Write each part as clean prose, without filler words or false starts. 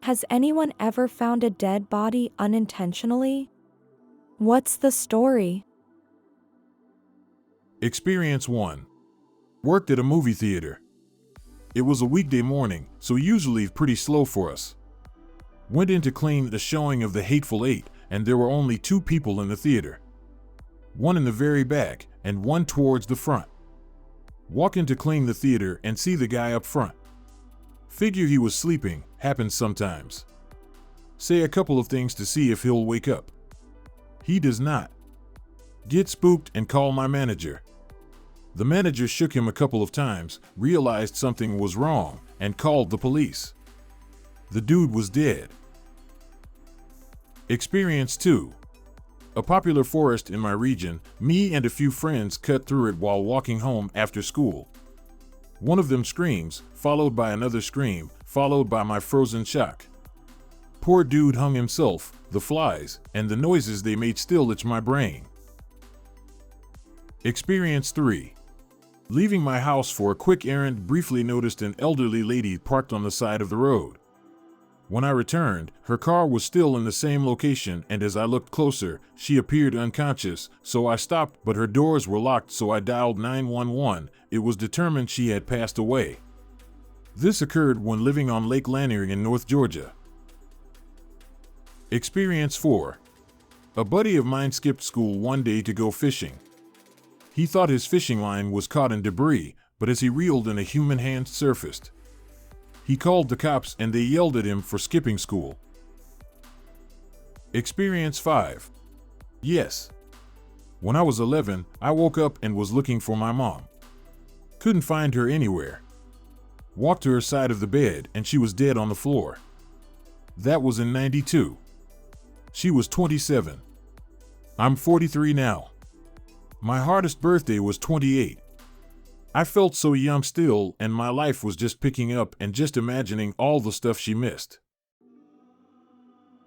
Has anyone ever found a dead body unintentionally? What's the story? Experience 1. Worked at a movie theater. It was a weekday morning, so usually pretty slow for us. Went in to clean the showing of The Hateful Eight, and there were only 2 people in the theater. One in the very back, and one towards the front. Walk in to clean the theater and see the guy up front. Figure he was sleeping, happens sometimes. Say a couple of things to see if he'll wake up. He does not. Get spooked and call my manager. The manager shook him a couple of times, realized something was wrong, and called the police. The dude was dead. Experience 2. A popular forest in my region, me and a few friends cut through it while walking home after school. One of them screams, followed by another scream, followed by my frozen shock. Poor dude hung himself, the flies, and the noises they made still itch my brain. Experience 3. Leaving my house for a quick errand, briefly noticed an elderly lady parked on the side of the road. When I returned, her car was still in the same location, and as I looked closer, she appeared unconscious, so I stopped, but her doors were locked, so I dialed 911. It was determined she had passed away. This occurred when living on Lake Lanier in North Georgia. Experience 4. A buddy of mine skipped school one day to go fishing. He thought his fishing line was caught in debris, but as he reeled in, a human hand surfaced. He called the cops and they yelled at him for skipping school. Experience 5. Yes. When I was 11, I woke up and was looking for my mom. Couldn't find her anywhere. Walked to her side of the bed and she was dead on the floor. That was in '92. She was 27. I'm 43 now. My hardest birthday was 28. I felt so young still, and my life was just picking up and just imagining all the stuff she missed.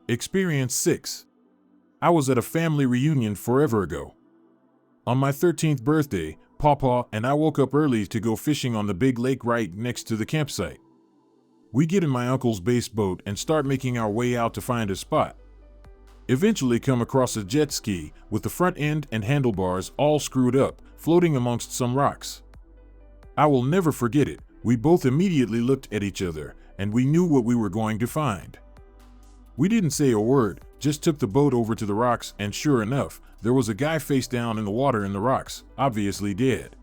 Experience 6. I was at a family reunion forever ago. On my 13th birthday, Pawpaw and I woke up early to go fishing on the big lake right next to the campsite. We get in my uncle's bass boat and start making our way out to find a spot. Eventually come across a jet ski with the front end and handlebars all screwed up, floating amongst some rocks. I will never forget it. We both immediately looked at each other, and we knew what we were going to find. We didn't say a word, just took the boat over to the rocks, and sure enough, there was a guy face down in the water in the rocks, obviously dead.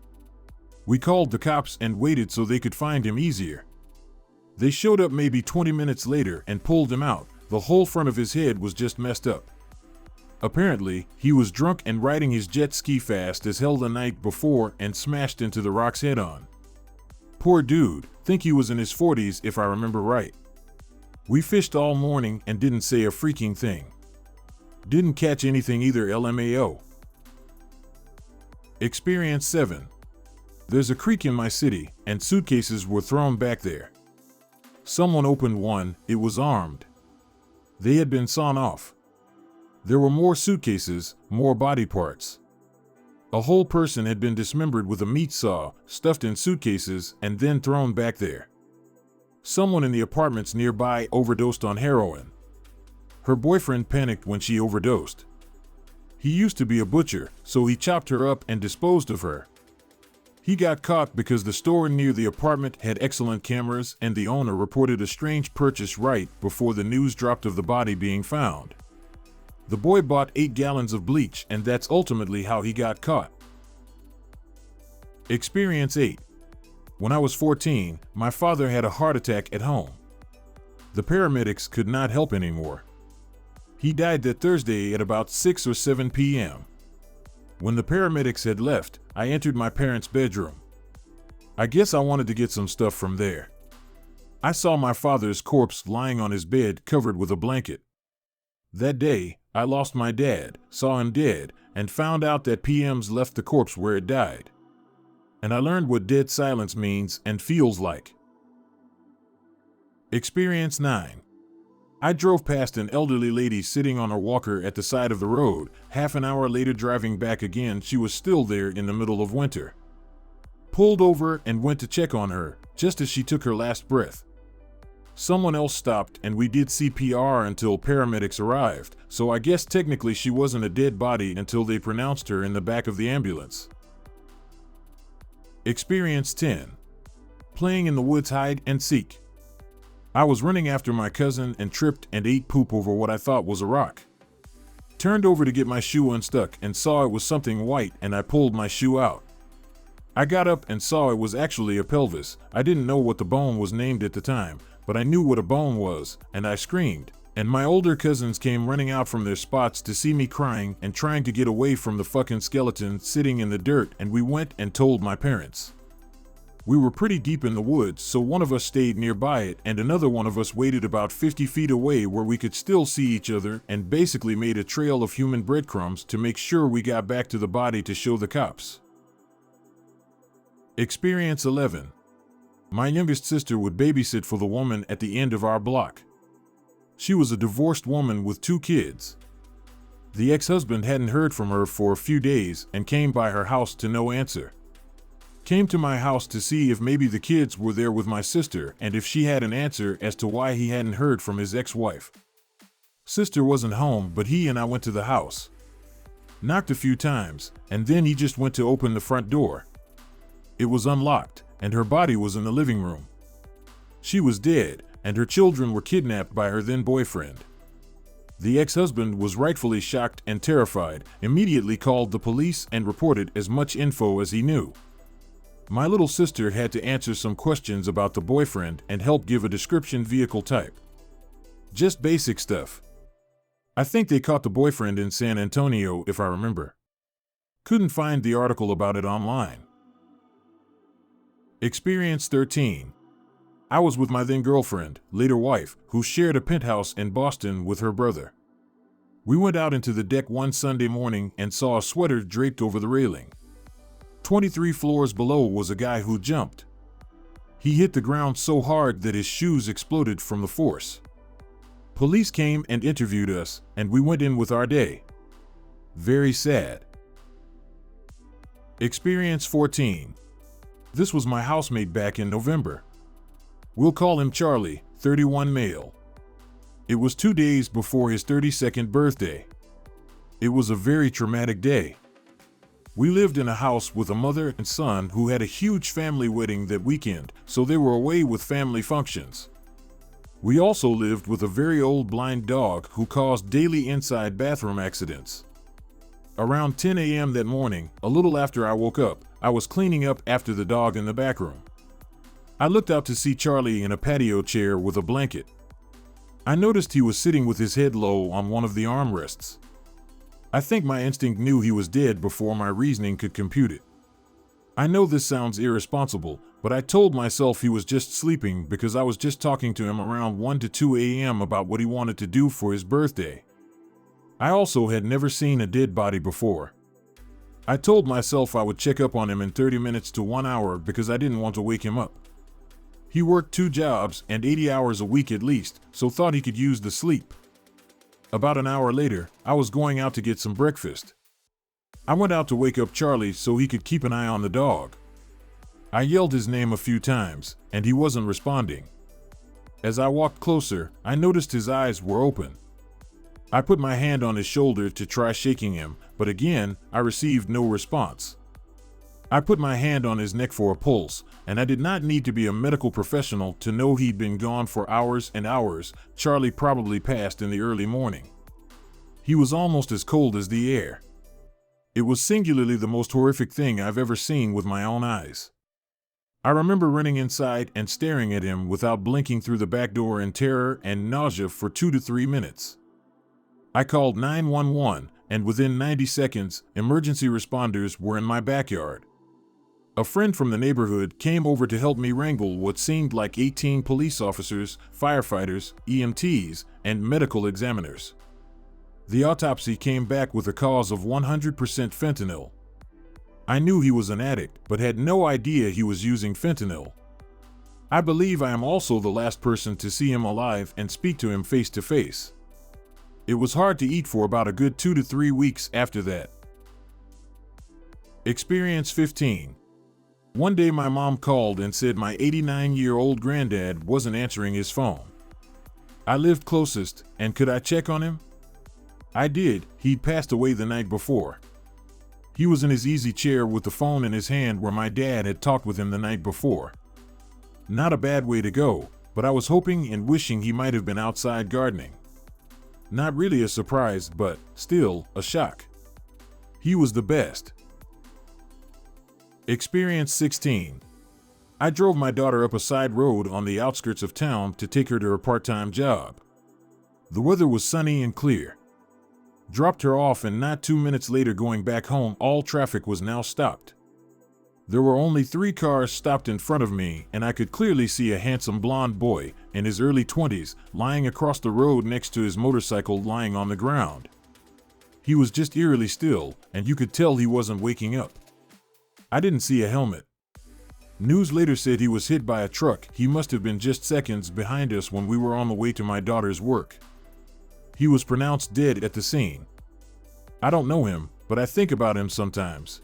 We called the cops and waited so they could find him easier. They showed up maybe 20 minutes later and pulled him out. The whole front of his head was just messed up. Apparently, he was drunk and riding his jet ski fast as hell the night before and smashed into the rocks head on. Poor dude, think he was in his 40s if I remember right. We fished all morning and didn't say a freaking thing. Didn't catch anything either, LMAO. Experience 7. There's a creek in my city, and suitcases were thrown back there. Someone opened one, it was armed. They had been sawn off. There were more suitcases, more body parts. A whole person had been dismembered with a meat saw, stuffed in suitcases, and then thrown back there. Someone in the apartments nearby overdosed on heroin. Her boyfriend panicked when she overdosed. He used to be a butcher, so he chopped her up and disposed of her. He got caught because the store near the apartment had excellent cameras, and the owner reported a strange purchase right before the news dropped of the body being found. The boy bought 8 gallons of bleach, and that's ultimately how he got caught. Experience 8. When I was 14, my father had a heart attack at home. The paramedics could not help anymore. He died that Thursday at about 6 or 7 p.m. When the paramedics had left, I entered my parents' bedroom. I guess I wanted to get some stuff from there. I saw my father's corpse lying on his bed covered with a blanket. That day, I lost my dad, saw him dead, and found out that PMs left the corpse where it died. And I learned what dead silence means and feels like. Experience 9. I drove past an elderly lady sitting on her walker at the side of the road. Half an hour later, driving back again, she was still there in the middle of winter. Pulled over and went to check on her, just as she took her last breath. Someone else stopped and we did CPR until paramedics arrived, so I guess technically she wasn't a dead body until they pronounced her in the back of the ambulance. Experience 10. Playing in the woods hide and seek. I was running after my cousin and tripped and ate poop over what I thought was a rock. Turned over to get my shoe unstuck and saw it was something white, and I pulled my shoe out. I got up and saw it was actually a pelvis. I didn't know what the bone was named at the time, but I knew what a bone was, and I screamed. And my older cousins came running out from their spots to see me crying and trying to get away from the fucking skeleton sitting in the dirt, and we went and told my parents. We were pretty deep in the woods, so one of us stayed nearby it and another one of us waited about 50 feet away where we could still see each other, and basically made a trail of human breadcrumbs to make sure we got back to the body to show the cops. Experience 11. My youngest sister would babysit for the woman at the end of our block. She was a divorced woman with 2 kids. The ex-husband hadn't heard from her for a few days and came by her house to no answer. Came to my house to see if maybe the kids were there with my sister and if she had an answer as to why he hadn't heard from his ex-wife. Sister wasn't home, but he and I went to the house. Knocked a few times, and then he just went to open the front door. It was unlocked, and her body was in the living room. She was dead, and her children were kidnapped by her then boyfriend. The ex-husband was rightfully shocked and terrified, immediately called the police and reported as much info as he knew. My little sister had to answer some questions about the boyfriend and help give a description, vehicle type. Just basic stuff. I think they caught the boyfriend in San Antonio, if I remember. Couldn't find the article about it online. Experience 13. I was with my then girlfriend, later wife, who shared a penthouse in Boston with her brother. We went out into the deck one Sunday morning and saw a sweater draped over the railing. 23 floors below was a guy who jumped. He hit the ground so hard that his shoes exploded from the force. Police came and interviewed us, and we went in with our day. Very sad. Experience 14. This was my housemate back in November. We'll call him Charlie, 31 male. It was 2 days before his 32nd birthday. It was a very traumatic day. We lived in a house with a mother and son who had a huge family wedding that weekend, so they were away with family functions. We also lived with a very old blind dog who caused daily inside bathroom accidents. Around 10 a.m. that morning, a little after I woke up, I was cleaning up after the dog in the back room. I looked out to see Charlie in a patio chair with a blanket. I noticed he was sitting with his head low on one of the armrests. I think my instinct knew he was dead before my reasoning could compute it. I know this sounds irresponsible, but I told myself he was just sleeping because I was just talking to him around 1 to 2 a.m. about what he wanted to do for his birthday. I also had never seen a dead body before. I told myself I would check up on him in 30 minutes to 1 hour because I didn't want to wake him up. He worked 2 jobs and 80 hours a week at least, so thought he could use the sleep. About an hour later, I was going out to get some breakfast. I went out to wake up Charlie so he could keep an eye on the dog. I yelled his name a few times, and he wasn't responding. As I walked closer, I noticed his eyes were open. I put my hand on his shoulder to try shaking him, but again, I received no response. I put my hand on his neck for a pulse, and I did not need to be a medical professional to know he'd been gone for hours and hours. Charlie probably passed in the early morning. He was almost as cold as the air. It was singularly the most horrific thing I've ever seen with my own eyes. I remember running inside and staring at him without blinking through the back door in terror and nausea for 2 to 3 minutes. I called 911, and within 90 seconds, emergency responders were in my backyard. A friend from the neighborhood came over to help me wrangle what seemed like 18 police officers, firefighters, EMTs, and medical examiners. The autopsy came back with a cause of 100% fentanyl. I knew he was an addict, but had no idea he was using fentanyl. I believe I am also the last person to see him alive and speak to him face to face. It was hard to eat for about a good 2 to 3 weeks after that. Experience 15. One day my mom called and said my 89-year-old granddad wasn't answering his phone. I lived closest, and could I check on him? I did. He'd passed away the night before. He was in his easy chair with the phone in his hand where my dad had talked with him the night before. Not a bad way to go, but I was hoping and wishing he might have been outside gardening. Not really a surprise, but still a shock. He was the best. Experience 16. I drove my daughter up a side road on the outskirts of town to take her to her part-time job. The weather was sunny and clear. Dropped her off, and not 2 minutes later going back home, all traffic was now stopped. There were only 3 cars stopped in front of me, and I could clearly see a handsome blonde boy in his early 20s lying across the road next to his motorcycle lying on the ground. He was just eerily still, and you could tell he wasn't waking up. I didn't see a helmet. News later said he was hit by a truck. He must have been just seconds behind us when we were on the way to my daughter's work. He was pronounced dead at the scene. I don't know him, but I think about him sometimes.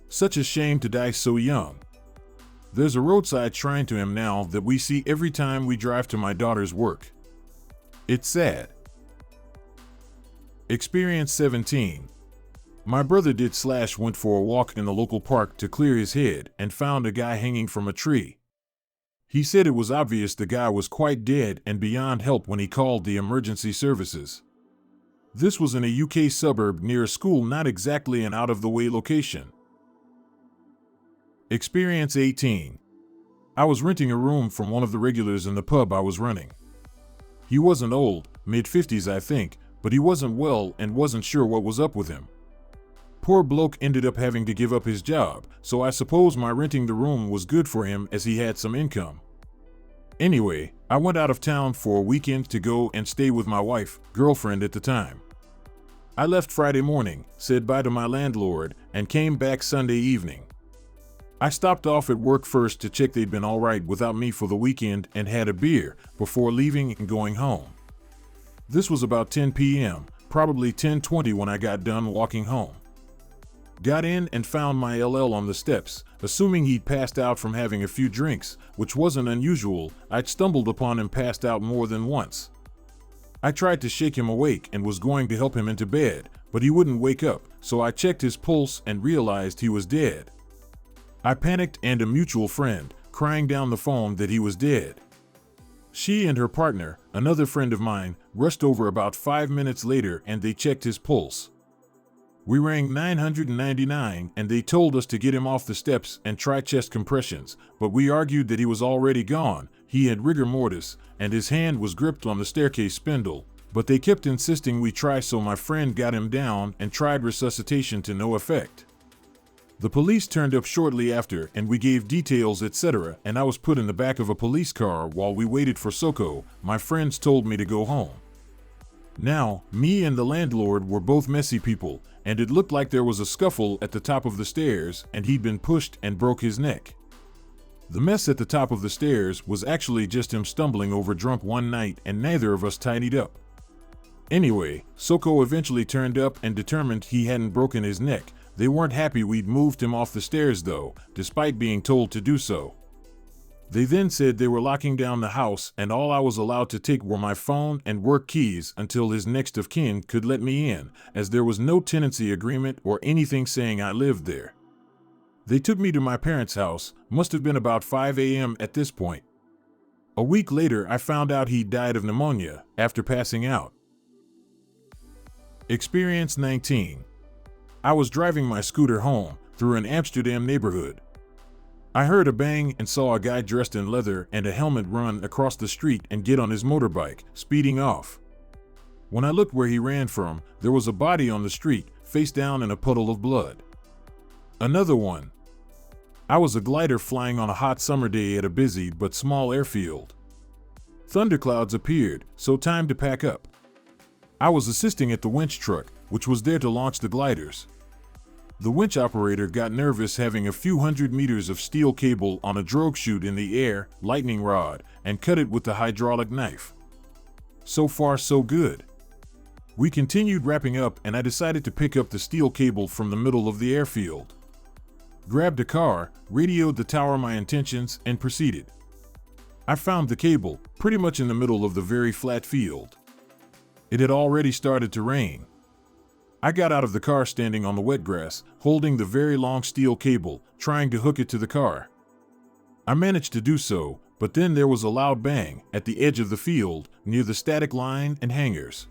Such a shame to die so young. There's a roadside shrine to him now that we see every time we drive to my daughter's work. It's sad. Experience 17. My brother went for a walk in the local park to clear his head and found a guy hanging from a tree. He said it was obvious the guy was quite dead and beyond help when he called the emergency services. This was in a UK suburb near a school, not exactly an out-of-the-way location. Experience 18. I was renting a room from one of the regulars in the pub I was running. He wasn't old, mid-50s I think, but he wasn't well and wasn't sure what was up with him. Poor bloke ended up having to give up his job, so I suppose my renting the room was good for him as he had some income. Anyway, I went out of town for a weekend to go and stay with my wife, girlfriend at the time. I left Friday morning, said bye to my landlord, and came back Sunday evening. I stopped off at work first to check they'd been all right without me for the weekend and had a beer before leaving and going home. This was about 10 p.m., probably 10:20 when I got done walking home. Got in and found my LL on the steps, assuming he'd passed out from having a few drinks, which wasn't unusual. I'd stumbled upon him passed out more than once. I tried to shake him awake and was going to help him into bed, but he wouldn't wake up, so I checked his pulse and realized he was dead. I panicked, and a mutual friend, crying down the phone that he was dead. She and her partner, another friend of mine, rushed over about 5 minutes later and they checked his pulse. We rang 999 and they told us to get him off the steps and try chest compressions, but we argued that he was already gone. He had rigor mortis and his hand was gripped on the staircase spindle, but they kept insisting we try, so my friend got him down and tried resuscitation to no effect. The police turned up shortly after and we gave details, etc., and I was put in the back of a police car while we waited for Soko. My friends told me to go home. Now, me and the landlord were both messy people, and it looked like there was a scuffle at the top of the stairs and he'd been pushed and broke his neck. The mess at the top of the stairs was actually just him stumbling over drunk one night, and neither of us tidied up. Anyway, Soko eventually turned up and determined he hadn't broken his neck. They weren't happy we'd moved him off the stairs though, despite being told to do so. They then said they were locking down the house and all I was allowed to take were my phone and work keys until his next of kin could let me in, as there was no tenancy agreement or anything saying I lived there. They took me to my parents' house, must have been about 5 a.m. at this point. A week later I found out he died of pneumonia after passing out. Experience 19. I was driving my scooter home through an Amsterdam neighborhood. I heard a bang and saw a guy dressed in leather and a helmet run across the street and get on his motorbike, speeding off. When I looked where he ran from, there was a body on the street, face down in a puddle of blood. Another one. I was a glider flying on a hot summer day at a busy but small airfield. Thunderclouds appeared, so time to pack up. I was assisting at the winch truck, which was there to launch the gliders. The winch operator got nervous having a few hundred meters of steel cable on a drogue chute in the air, lightning rod, and cut it with the hydraulic knife. So far so good. We continued wrapping up and I decided to pick up the steel cable from the middle of the airfield. Grabbed a car, radioed the tower my intentions, and proceeded. I found the cable, pretty much in the middle of the very flat field. It had already started to rain. I got out of the car standing on the wet grass, holding the very long steel cable, trying to hook it to the car. I managed to do so, but then there was a loud bang at the edge of the field, near the static line and hangars.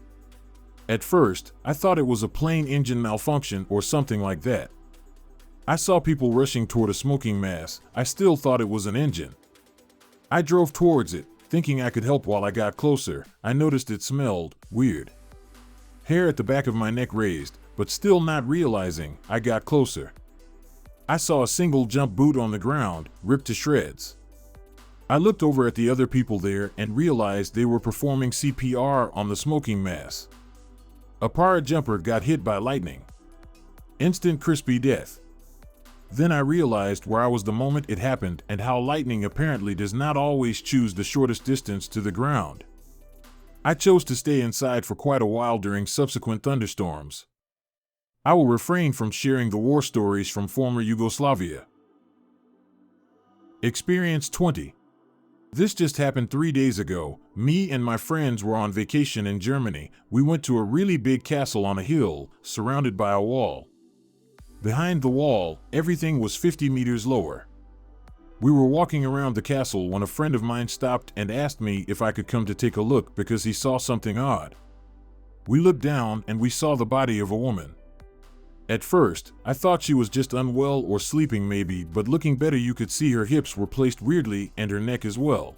At first, I thought it was a plain engine malfunction or something like that. I saw people rushing toward a smoking mass. I still thought it was an engine. I drove towards it, thinking I could help. While I got closer, I noticed it smelled weird. Hair at the back of my neck raised, but still not realizing, I got closer. I saw a single jump boot on the ground, ripped to shreds. I looked over at the other people there and realized they were performing CPR on the smoking mass. A para jumper got hit by lightning. Instant crispy death. Then I realized where I was the moment it happened and how lightning apparently does not always choose the shortest distance to the ground. I chose to stay inside for quite a while during subsequent thunderstorms. I will refrain from sharing the war stories from former Yugoslavia. Experience 20. This just happened 3 days ago. Me and my friends were on vacation in Germany. We went to a really big castle on a hill, surrounded by a wall. Behind the wall, everything was 50 meters lower. We were walking around the castle when a friend of mine stopped and asked me if I could come to take a look because he saw something odd. We looked down and we saw the body of a woman. At first, I thought she was just unwell or sleeping maybe, but looking better you could see her hips were placed weirdly and her neck as well.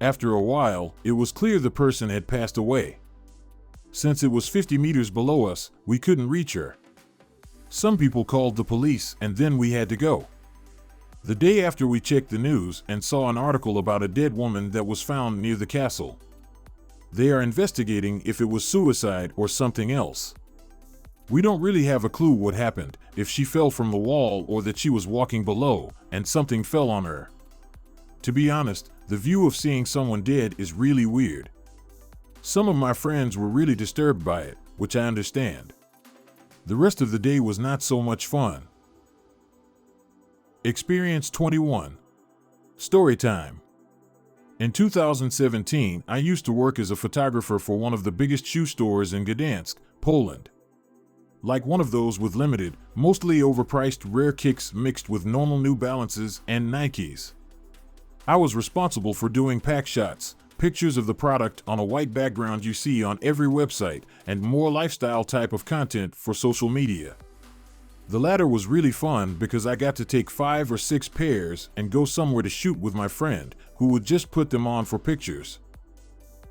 After a while, it was clear the person had passed away. Since it was 50 meters below us, we couldn't reach her. Some people called the police and then we had to go. The day after we checked the news and saw an article about a dead woman that was found near the castle. They are investigating if it was suicide or something else. We don't really have a clue what happened, if she fell from the wall or that she was walking below and something fell on her. To be honest, the view of seeing someone dead is really weird. Some of my friends were really disturbed by it, which I understand. The rest of the day was not so much fun. Experience 21. Story time. In 2017, I used to work as a photographer for one of the biggest shoe stores in Gdansk, Poland. Like one of those with limited, mostly overpriced rare kicks mixed with normal New Balances and Nikes. I was responsible for doing pack shots, pictures of the product on a white background you see on every website, and more lifestyle type of content for social media. The latter was really fun because I got to take 5 or 6 pairs and go somewhere to shoot with my friend, who would just put them on for pictures.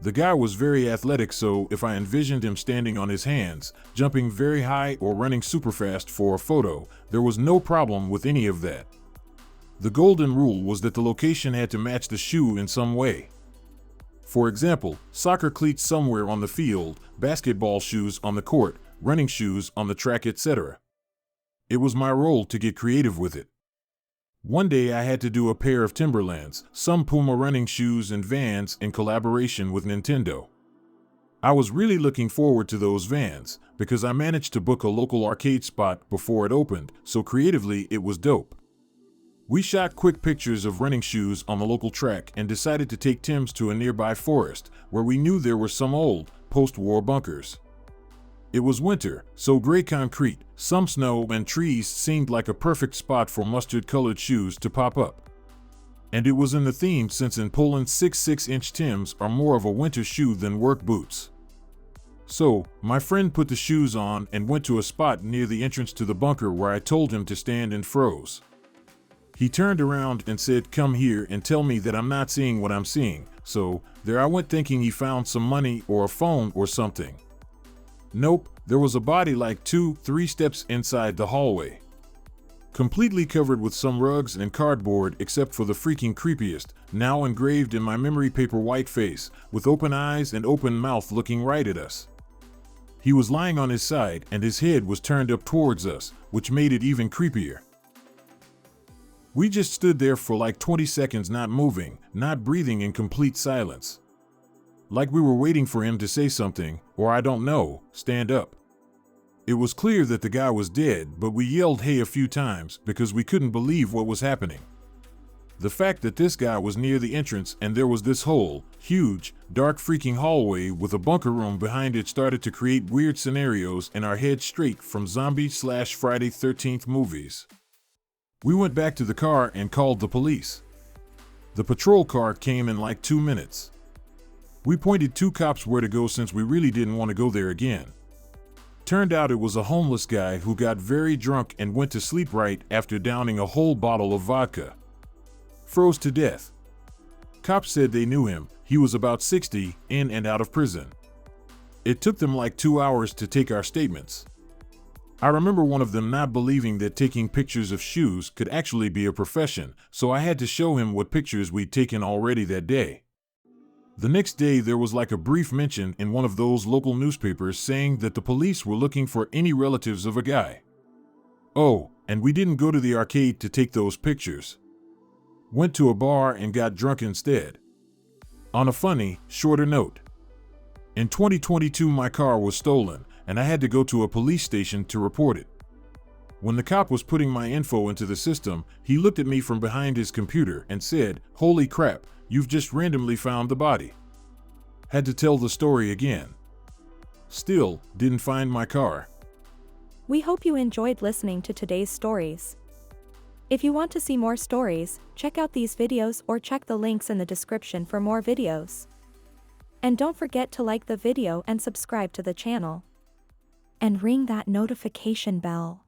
The guy was very athletic, so if I envisioned him standing on his hands, jumping very high or running super fast for a photo, there was no problem with any of that. The golden rule was that the location had to match the shoe in some way. For example, soccer cleats somewhere on the field, basketball shoes on the court, running shoes on the track, etc. It was my role to get creative with it. One day I had to do a pair of Timberlands, some Puma running shoes and Vans in collaboration with Nintendo. I was really looking forward to those Vans because I managed to book a local arcade spot before it opened, so creatively it was dope. We shot quick pictures of running shoes on the local track and decided to take Tims to a nearby forest where we knew there were some old, post-war bunkers. It was winter, so gray concrete, some snow and trees seemed like a perfect spot for mustard-colored shoes to pop up. And it was in the theme since in Poland 6.6-inch Tims are more of a winter shoe than work boots. So, my friend put the shoes on and went to a spot near the entrance to the bunker where I told him to stand and froze. He turned around and said, "Come here and tell me that I'm not seeing what I'm seeing." So, there I went thinking he found some money or a phone or something. Nope, there was a body like 2-3 steps inside the hallway. Completely covered with some rugs and cardboard except for the freaking creepiest, now engraved in my memory paper white face, with open eyes and open mouth looking right at us. He was lying on his side and his head was turned up towards us, which made it even creepier. We just stood there for like 20 seconds not moving, not breathing, in complete silence. Like we were waiting for him to say something, or I don't know, stand up. It was clear that the guy was dead, but we yelled hey a few times because we couldn't believe what was happening. The fact that this guy was near the entrance and there was this whole, huge, dark freaking hallway with a bunker room behind it started to create weird scenarios in our heads straight from zombie/Friday 13th movies. We went back to the car and called the police. The patrol car came in like 2 minutes. We pointed 2 cops where to go since we really didn't want to go there again. Turned out it was a homeless guy who got very drunk and went to sleep right after downing a whole bottle of vodka. Froze to death. Cops said they knew him. He was about 60, in and out of prison. It took them like 2 hours to take our statements. I remember one of them not believing that taking pictures of shoes could actually be a profession, so I had to show him what pictures we'd taken already that day. The next day there was like a brief mention in one of those local newspapers saying that the police were looking for any relatives of a guy. Oh, and we didn't go to the arcade to take those pictures. Went to a bar and got drunk instead. On a funny, shorter note. In 2022 my car was stolen, and I had to go to a police station to report it. When the cop was putting my info into the system, he looked at me from behind his computer and said, "Holy crap, you've just randomly found the body." Had to tell the story again. Still, didn't find my car. We hope you enjoyed listening to today's stories. If you want to see more stories, check out these videos or check the links in the description for more videos. And don't forget to like the video and subscribe to the channel. And ring that notification bell.